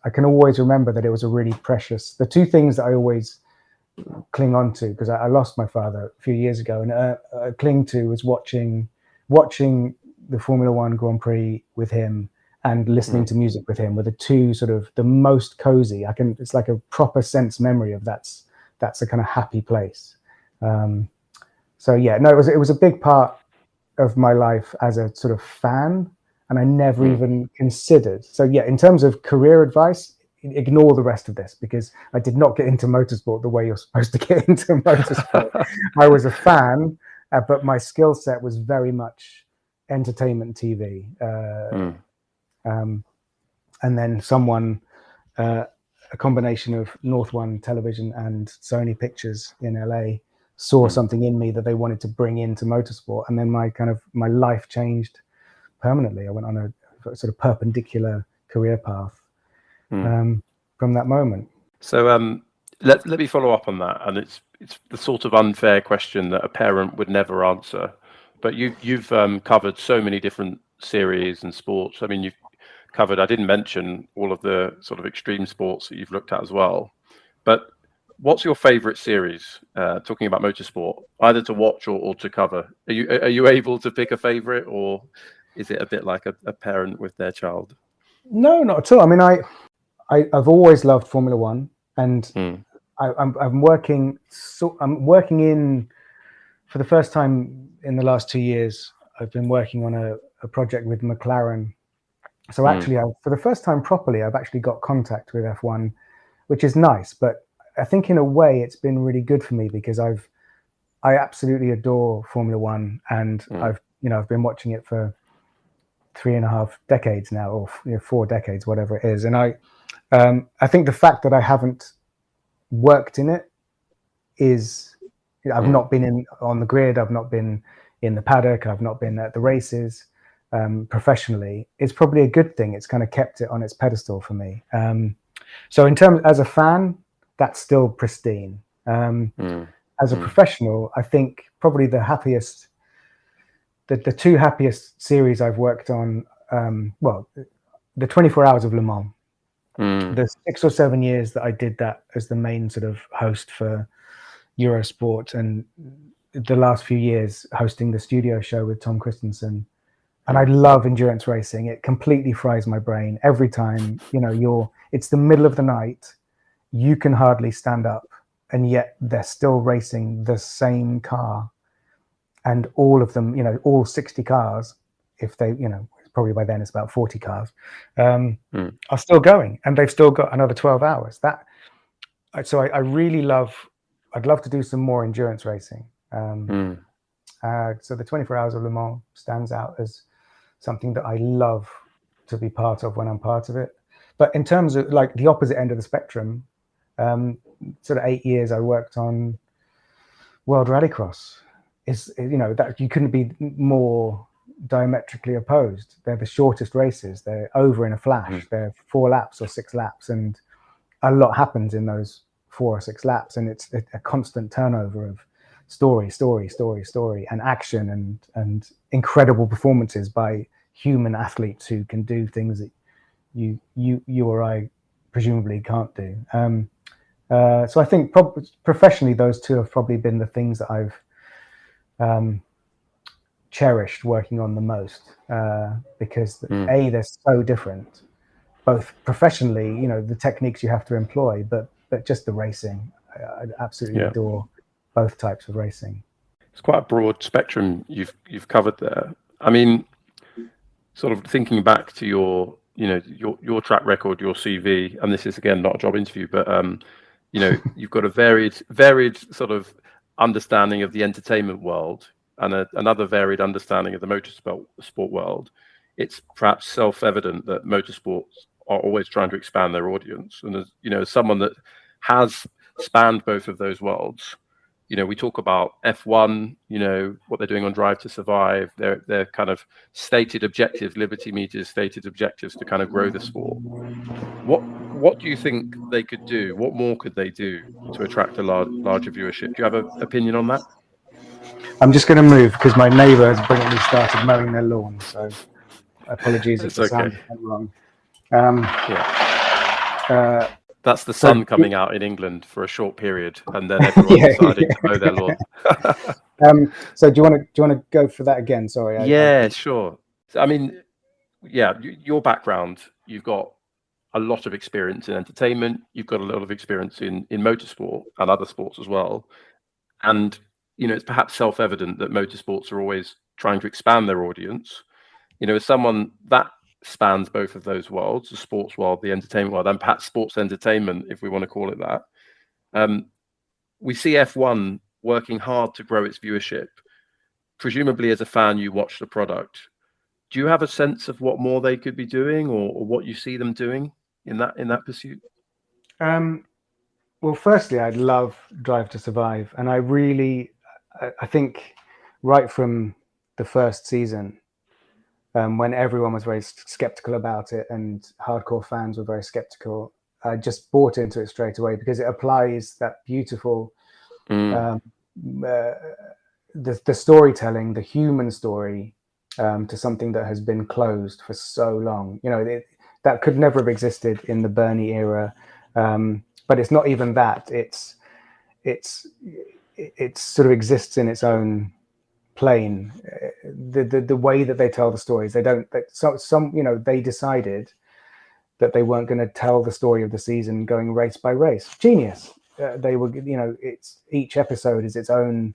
Speaker 1: I can always remember that it was a really precious. The two things that I always cling on to, because I lost my father a few years ago, and I cling to was watching the Formula One Grand Prix with him and listening to music with him, were the two sort of the most cozy. It's like a proper sense memory of that's a kind of happy place. So yeah, no, it was a big part of my life as a sort of fan, and I never even considered. So yeah, in terms of career advice, ignore the rest of this, because I did not get into motorsport the way you're supposed to get into motorsport. I was a fan, but my skill set was very much entertainment TV. And then a combination of North One Television and Sony Pictures in LA saw something in me that they wanted to bring into motorsport, and then my life changed permanently. I went on a sort of perpendicular career path from that moment.
Speaker 2: So let me follow up on that, and it's the sort of unfair question that a parent would never answer. But you've covered so many different series and sports. I mean, you've covered, I didn't mention all of the sort of extreme sports that you've looked at as well. But what's your favorite series, talking about motorsport, either to watch or to cover? Are you able to pick a favorite, or is it a bit like a parent with their child?
Speaker 1: No, not at all. I mean, I've always loved Formula One, and I'm working in, for the first time in the last 2 years, I've been working on a project with McLaren. So actually, for the first time properly, I've actually got contact with F1, which is nice. But I think in a way, it's been really good for me, because I absolutely adore Formula One, and I've been watching it for 3.5 decades now, or 4 decades, whatever it is. And I think the fact that I haven't worked in it is, I've not been on the grid, I've not been in the paddock, I've not been at the races professionally. It's probably a good thing. It's kind of kept it on its pedestal for me. So in terms, as a fan, that's still pristine. As a professional, I think probably the happiest, the two happiest series I've worked on, the 24 Hours of Le Mans. The 6 or 7 years that I did that as the main sort of host for Eurosport, and the last few years hosting the studio show with Tom Christensen. And I love endurance racing. It completely fries my brain every time. It's the middle of the night, you can hardly stand up, and yet they're still racing the same car, and all of them, all 60 cars, if they, probably by then it's about 40 cars, are still going, and they've still got another 12 hours. So I really I'd love to do some more endurance racing. So the 24 Hours of Le Mans stands out as something that I love to be part of when I'm part of it. But in terms of like the opposite end of the spectrum, sort of 8 years I worked on World Rallycross. Is, you know, that you couldn't be more diametrically opposed. They're the shortest races. They're over in a flash. They're 4 laps or 6 laps, and a lot happens in those 4 or 6 laps, and it's a constant turnover of story, and action, and incredible performances by human athletes who can do things that you or I presumably can't do. So I think professionally, those two have probably been the things that I've cherished working on the most, because they're so different, both professionally, you know, the techniques you have to employ, but just the racing. I absolutely adore both types of racing.
Speaker 2: It's quite a broad spectrum you've covered there. I mean, sort of thinking back to your track record, your CV, and this is again not a job interview, but you know, you've got a varied sort of understanding of the entertainment world and another varied understanding of the motorsport world. It's perhaps self-evident that motorsports are always trying to expand their audience, and as you know, as someone that has spanned both of those worlds, you know, we talk about F1, you know, what they're doing on Drive to Survive, their kind of stated objectives, Liberty Media's stated objectives to kind of grow the sport. What do you think they could do? What more could they do to attract a larger viewership? Do you have an opinion on that?
Speaker 1: I'm just going to move because my neighbour has brilliantly started mowing their lawn, so apologies if the sound went wrong.
Speaker 2: That's the sun coming out in England for a short period, and then everyone deciding to mow their lawn.
Speaker 1: So do you want to go for that again? Sorry.
Speaker 2: Sure. So, I mean, your background, you've got a lot of experience in entertainment. You've got a lot of experience in motorsport and other sports as well. And, you know, it's perhaps self-evident that motorsports are always trying to expand their audience. You know, as someone that spans both of those worlds, the sports world, the entertainment world, and perhaps sports entertainment, if we want to call it that. We see F1 working hard to grow its viewership. Presumably, as a fan, you watch the product. Do you have a sense of what more they could be doing, or what you see them doing in that pursuit?
Speaker 1: Well, firstly, I'd love Drive to Survive, and I think right from the first season, when everyone was very skeptical about it and hardcore fans were very skeptical, I just bought into it straight away because it applies that beautiful, the storytelling, the human story, to something that has been closed for so long. You know, that could never have existed in the Bernie era, but it's not even that. It sort of exists in its own plane. The way that they tell the stories, they decided that they weren't going to tell the story of the season going race by race. Genius. They were, you know, it's each episode is its own.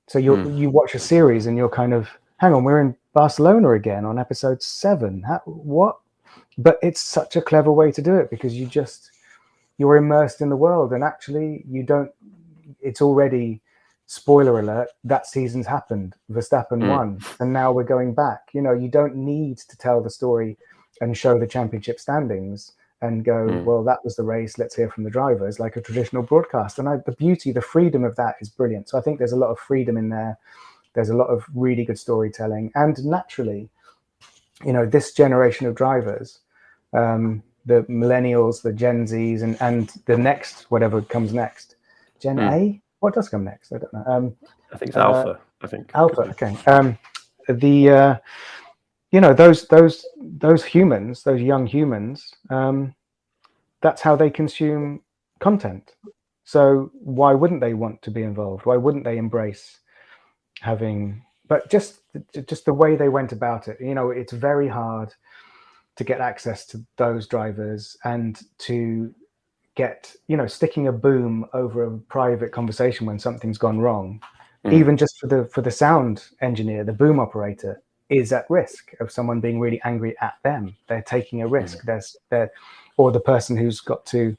Speaker 1: So you watch a series and you're kind of, hang on, we're in Barcelona again on episode 7. What? But it's such a clever way to do it because you're immersed in the world, and actually it's already, spoiler alert, that season's happened. Verstappen won, and now we're going back. You know, you don't need to tell the story and show the championship standings and go, well, that was the race, let's hear from the drivers, like a traditional broadcast. And the beauty, the freedom of that is brilliant. So I think there's a lot of freedom in there. There's a lot of really good storytelling. And naturally, you know, this generation of drivers, the millennials, the Gen Zs, and the next, whatever comes next, Gen A? What does come next? I don't know.
Speaker 2: I think it's Alpha.
Speaker 1: Alpha. Okay. You know, those humans, those young humans, that's how they consume content. So why wouldn't they want to be involved? Why wouldn't they embrace having? But just the way they went about it. You know, it's very hard to get access to those drivers and to get, you know, sticking a boom over a private conversation when something's gone wrong, even just for the sound engineer, the boom operator is at risk of someone being really angry at them. They're taking a risk. Or the person who's got to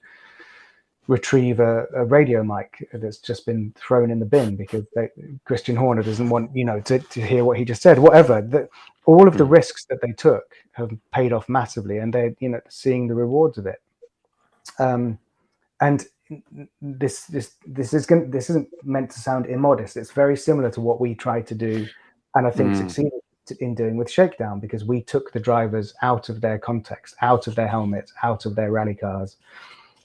Speaker 1: retrieve a radio mic that's just been thrown in the bin because Christian Horner doesn't want, to hear what he just said, whatever. All of the risks that they took have paid off massively, and they're, seeing the rewards of it. And this isn't meant to sound immodest. It's very similar to what we tried to do, and I think succeeded in doing with Shakedown, because we took the drivers out of their context, out of their helmets, out of their rally cars,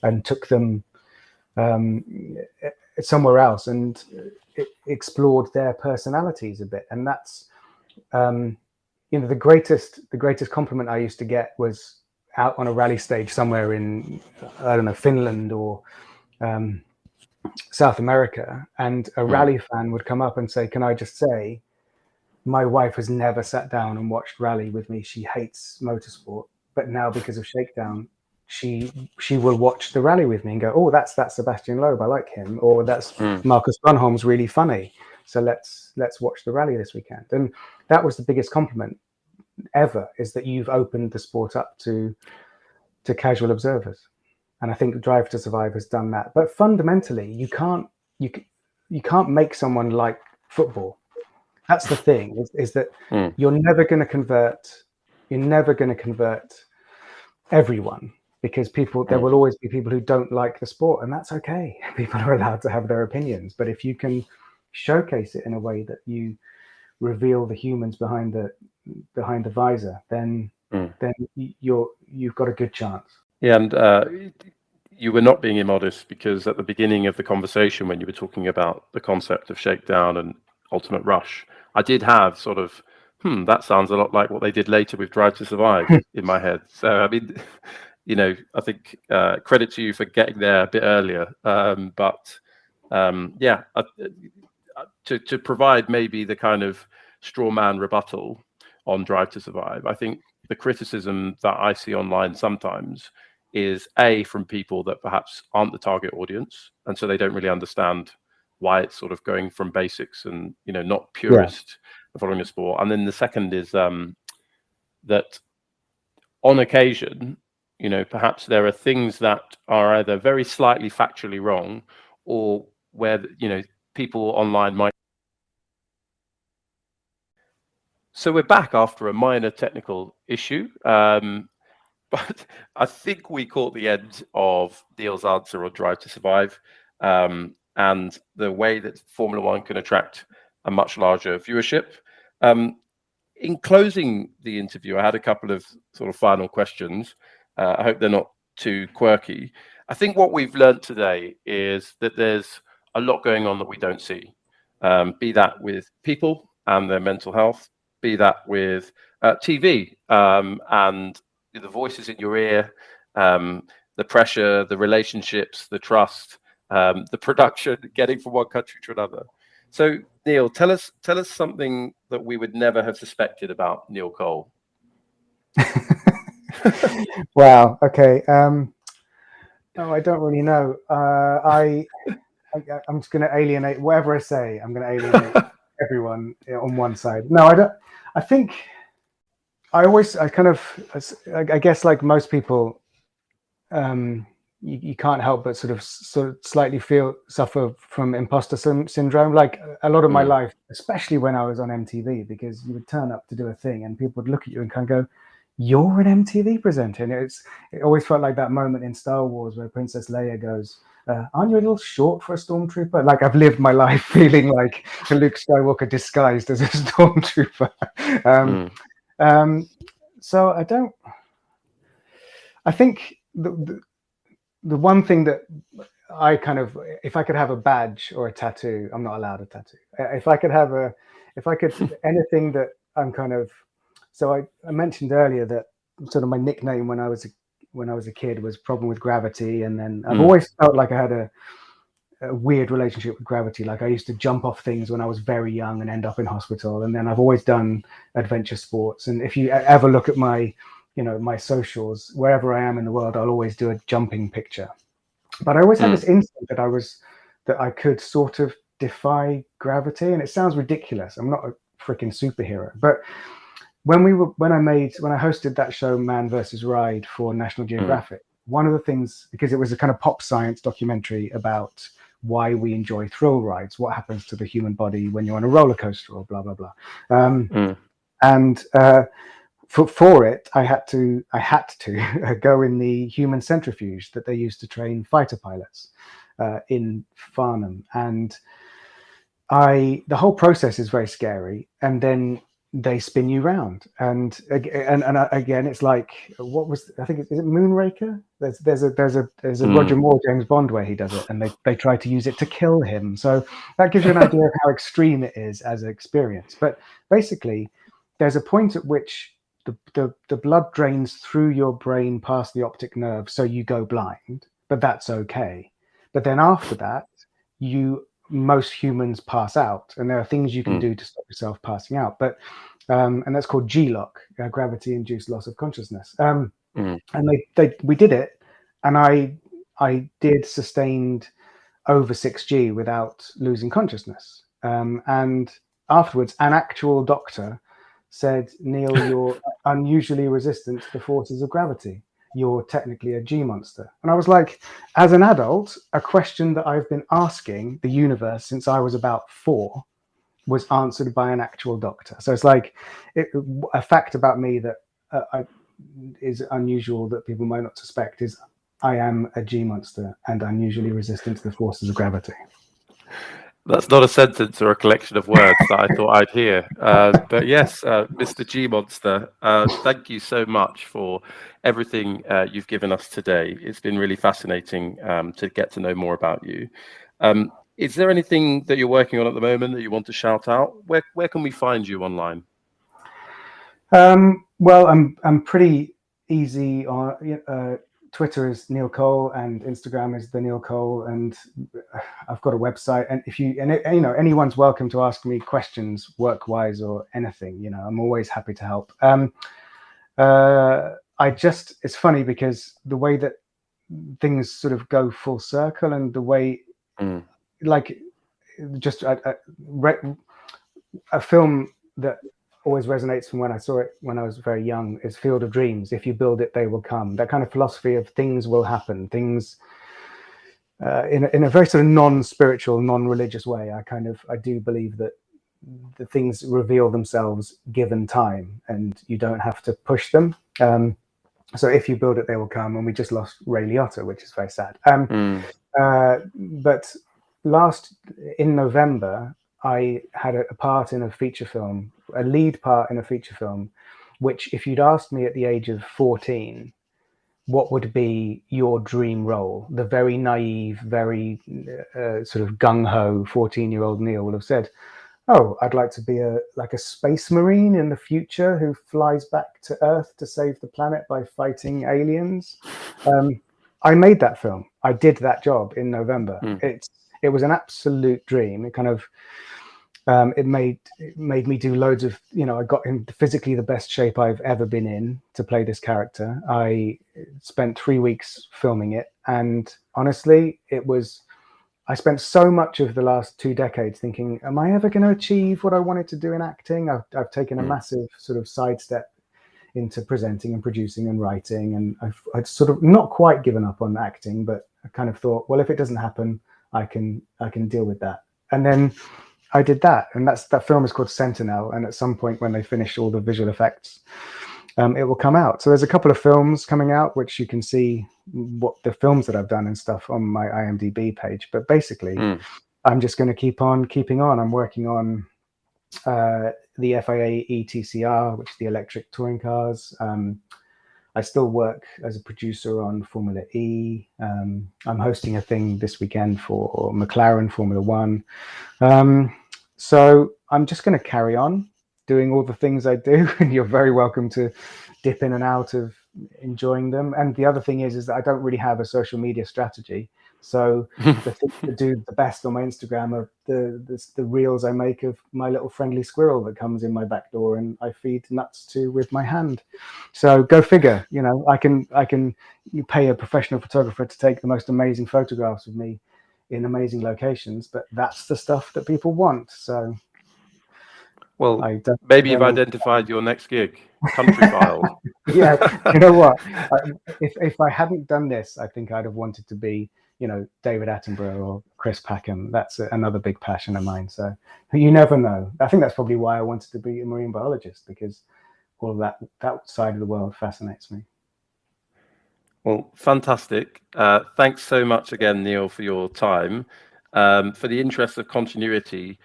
Speaker 1: and took them somewhere else and explored their personalities a bit. And that's the greatest compliment I used to get was out on a rally stage somewhere in, I don't know, Finland or South America, and a rally fan would come up and say, "Can I just say, my wife has never sat down and watched rally with me. She hates motorsport, but now because of Shakedown, she will watch the rally with me and go, oh, that's Sebastian Loeb, I like him, or that's Marcus Grönholm's really funny, so let's watch the rally this weekend." And that was the biggest compliment ever, is that you've opened the sport up to casual observers. And I think Drive to Survive has done that. But fundamentally, you can't make someone like football. That's the thing, is that you're never going to convert everyone, because there will always be people who don't like the sport, and that's okay. People are allowed to have their opinions. But if you can showcase it in a way that you reveal the humans behind the visor, then you've got a good chance.
Speaker 2: Yeah, and you were not being immodest, because at the beginning of the conversation, when you were talking about the concept of Shakedown and Ultimate Rush, I did have sort of, that sounds a lot like what they did later with Drive to Survive in my head. So, I mean, I think credit to you for getting there a bit earlier. To provide maybe the kind of straw man rebuttal on Drive to Survive, I think the criticism that I see online sometimes is from people that perhaps aren't the target audience, and so they don't really understand why it's sort of going from basics and not purist following a sport. And then the second is that on occasion, perhaps there are things that are either very slightly factually wrong, or where people online might. So we're back after a minor technical issue, but I think we caught the end of Neil's answer on Drive to Survive, and the way that Formula One can attract a much larger viewership. In closing the interview, I had a couple of sort of final questions. I hope they're not too quirky. I think what we've learned today is that there's a lot going on that we don't see, be that with people and their mental health, be that with TV and the voices in your ear, the pressure, the relationships, the trust, the production, getting from one country to another. So, Neil, tell us something that we would never have suspected about Neil Cole.
Speaker 1: Wow. Okay. No, I don't really know. I'm just going to alienate whatever I say. I'm going to alienate everyone on one side. No, I don't. I think I guess like most people, you can't help but sort of slightly suffer from imposter syndrome. Like a lot of my life, especially when I was on MTV, because you would turn up to do a thing and people would look at you and kind of go, "You're an MTV presenter." And it always felt like that moment in Star Wars where Princess Leia goes, "Aren't you a little short for a stormtrooper?" Like I've lived my life feeling like Luke Skywalker disguised as a stormtrooper. So I think the one thing that I kind of, if I could have a badge or a tattoo, I'm not allowed a tattoo. If I could anything that I'm kind of, so I mentioned earlier that sort of my nickname when I was a kid was Problem with Gravity. And then I've always felt like I had a weird relationship with gravity. Like I used to jump off things when I was very young and end up in hospital. And then I've always done adventure sports. And if you ever look at my socials, wherever I am in the world, I'll always do a jumping picture. But I always had this instinct that I could sort of defy gravity. And it sounds ridiculous. I'm not a freaking superhero. But when I hosted that show Man vs. Ride for National Geographic, one of the things, because it was a kind of pop science documentary about why we enjoy thrill rides, what happens to the human body when you're on a roller coaster, or blah blah blah. And for it, I had to go in the human centrifuge that they used to train fighter pilots in Farnham, and the whole process is very scary. And then they spin you round, and again, it's like, what was, I think, is it Moonraker? There's a Roger Moore James Bond where he does it, and they try to use it to kill him. So that gives you an idea of how extreme it is as an experience. But basically, there's a point at which the blood drains through your brain past the optic nerve, so you go blind, but that's okay. But then after that, most humans pass out, and there are things you can do to stop yourself passing out. But and that's called G-LOC, gravity-induced loss of consciousness. And we did it, and I did sustained over 6G without losing consciousness. And afterwards, an actual doctor said, "Neil, you're unusually resistant to the forces of gravity. You're technically a G monster." And I was like, as an adult, a question that I've been asking the universe since I was about 4 was answered by an actual doctor. So it's like a fact about me that is unusual that people might not suspect is I am a G monster and unusually resistant to the forces of gravity.
Speaker 2: That's not a sentence or a collection of words that I thought I'd hear. But yes, Mr. G Monster, thank you so much for everything you've given us today. It's been really fascinating to get to know more about you. Is there anything that you're working on at the moment that you want to shout out? Where can we find you online?
Speaker 1: Well, I'm pretty easy on Twitter is Neil Cole, and Instagram is the Neil Cole, and I've got a website. And if anyone's welcome to ask me questions, work-wise or anything. I'm always happy to help. It's funny because the way that things sort of go full circle, and the way, like, just a film that always resonates from when I saw it when I was very young is Field of Dreams. If you build it, they will come. That kind of philosophy of things will happen, things in a very sort of non-spiritual, non-religious way. I do believe that the things reveal themselves given time, and you don't have to push them. So if you build it, they will come. And we just lost Ray Liotta, which is very sad. But in November, I had a part in a feature film, a lead part in a feature film, which, if you'd asked me at the age of 14, what would be your dream role, the very naive, very sort of gung-ho 14-year-old Neil would have said, "Oh, I'd like to be a space marine in the future who flies back to Earth to save the planet by fighting aliens." I made that film. I did that job in November. It was an absolute dream. It kind of it made me do loads of, I got in physically the best shape I've ever been in to play this character. I spent 3 weeks filming it, and honestly, I spent so much of the last 2 decades thinking, am I ever going to achieve what I wanted to do in acting? I've taken a massive sort of sidestep into presenting and producing and writing, and I'd sort of not quite given up on acting, but I kind of thought, well, if it doesn't happen, I can deal with that. And then I did that, and that film is called Sentinel, and at some point when they finish all the visual effects, it will come out. So there's a couple of films coming out, which you can see what the films that I've done and stuff on my IMDb page. But basically, I'm just going to keep on keeping on. I'm working on the FIA ETCR, which is the electric touring cars. I still work as a producer on Formula E. I'm hosting a thing this weekend for McLaren Formula One. So I'm just going to carry on doing all the things I do, and you're very welcome to dip in and out of enjoying them. And the other thing is that I don't really have a social media strategy. So the things that do the best on my Instagram are the reels I make of my little friendly squirrel that comes in my back door and I feed nuts to with my hand. So go figure, I can pay a professional photographer to take the most amazing photographs of me in amazing locations, but that's the stuff that people want. So
Speaker 2: Well, maybe you've identified your next gig, Country Files.
Speaker 1: Yeah, you know what? If I hadn't done this, I think I'd have wanted to be, David Attenborough or Chris Packham. That's another big passion of mine. So you never know. I think that's probably why I wanted to be a marine biologist, because all of that side of the world fascinates me.
Speaker 2: Well, fantastic. Thanks so much again, Neil, for your time. For the interest of continuity,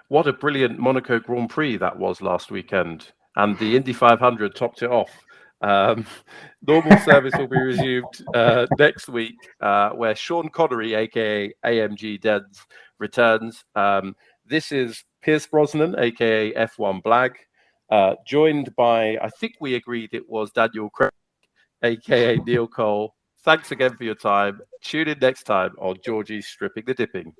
Speaker 2: what a brilliant Monaco Grand Prix that was last weekend. And the Indy 500 topped it off. Normal service will be resumed next week, where Sean Connery, aka AMG Dens, returns. This is Pierce Brosnan, aka F1blag, joined by, I think we agreed it was Daniel Craig, aka Neil Cole. Thanks again for your time. Tune in next time on Jorgy's Stripping the Dipping.